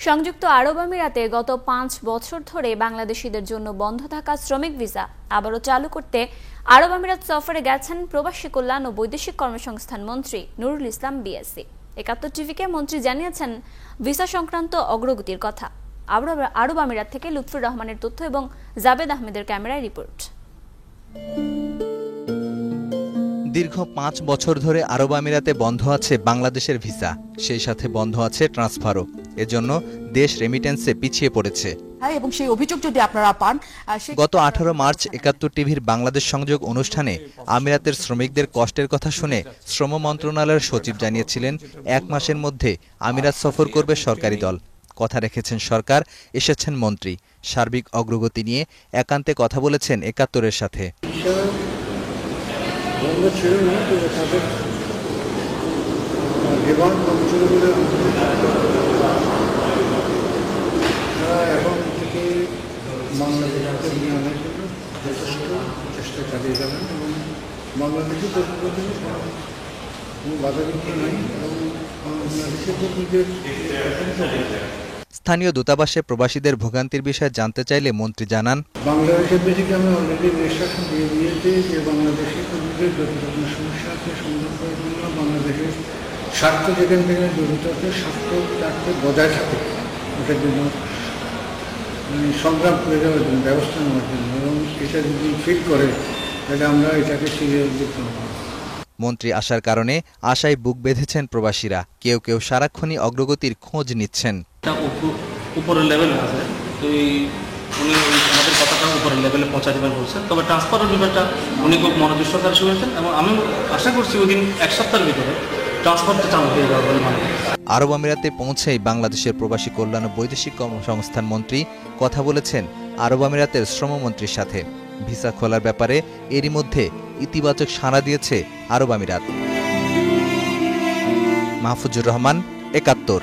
সংযুক্ত আরব আমিরাতে গত 5 বছর ধরে বাংলাদেশিদের জন্য বন্ধ থাকা শ্রমিক ভিসা আবারও চালু করতে আরব আমিরাত সফরে গেছেন প্রবাসী কল্যাণ ও বৈদেশিক কর্মসংস্থান মন্ত্রী নুরুল ইসলাম বিএসসি। ৭১ টিভিকে মন্ত্রী জানিয়েছেন ভিসা সংক্রান্ত অগ্রগতির কথা। আরব আমিরাত থেকে লুৎফুর রহমানের তথ্য এবং জাবেদ আহমেদের ক্যামেরায় রিপোর্ট। দীর্ঘ ৫ বছর ধরে আরব আমিরাতে বন্ধ আছে বাংলাদেশের ভিসা, সেই সাথে বন্ধ আছে ট্রান্সফারও। এজন্য দেশ রেমিটেন্সে পিছিয়ে পড়েছে। এবং সেই অভিযোগ যদি আপনারা পান, গত ১৮ মার্চ ৭১ টিভির বাংলাদেশ সংযোগ অনুষ্ঠানে আমিরাতের শ্রমিকদের কষ্টের কথা শুনে শ্রম মন্ত্রণালয়ের সচিব জানিয়েছিলেন ১ মাসের মধ্যে আমিরাত সফর করবে সরকারি দল। কথা রেখেছেন সরকার, এসেছেন মন্ত্রী। সার্বিক অগ্রগতি নিয়ে একান্তে কথা বলেছেন ৭১-এর সাথে। এখন থেকে বাংলাদেশের নিয়মের জন্য যথেষ্ট চেষ্টা চালিয়ে যাবেন এবং বাংলাদেশের কর্তৃপক্ষের কোনো বাধা বিঘ্ন নাই এবং বাংলাদেশের কর্মীদের। স্থানীয় দূতাবাসে প্রবাসীদের ভোগান্তির বিষয়ে জানতে চাইলে মন্ত্রী জানান, বাংলাদেশের বেশিকে আমি অলরেডি রেজিস্ট্রেশন দিয়ে দিয়েছি যে বাংলাদেশের কর্মীদের যত রকমের সমস্যা আছে সমাধান করার জন্য বাংলাদেশের স্বার্থ যেখান থেকে জড়িত আছে স্বার্থ বজায় থাকে ওটার জন্য সংগ্রাম করে যাওয়ার জন্য, ব্যবস্থা নেওয়ার জন্য, এবং এটা যদি ফিল করে তাহলে আমরা এটাকে সিরিয়াস দিতে হবে। মন্ত্রী আসার কারণে আশায় বুক বেঁধেছেন প্রবাসীরা। কেউ কেউ সারাক্ষণই অগ্রগতির খোঁজ নিচ্ছেন। উপরের লেভেলে আছে, তো উনি আমাদের কথাটা উপরের লেভেলে পৌঁছা দেবেন বলছেন। তবে ট্রান্সফারের ব্যাপারটা উনি খুব মনোযোগ সহকারে শুনেছেন এবং আমি আশা করছি ওই দিন ১ সপ্তাহের ভিতরে ট্রান্সফারটা চালু হয়ে যাবে বলে মনে হয়। আরব আমিরাতে পৌঁছেই বাংলাদেশের প্রবাসী কল্যাণ ও বৈদেশিক কর্মসংস্থান মন্ত্রী কথা বলেছেন আরব আমিরাতের শ্রমমন্ত্রীর সাথে। ভিসা খোলার ব্যাপারে এরই মধ্যে ইতিবাচক সাড়া দিয়েছে আরব আমিরাত। মাহফুজুর রহমান, ৭১।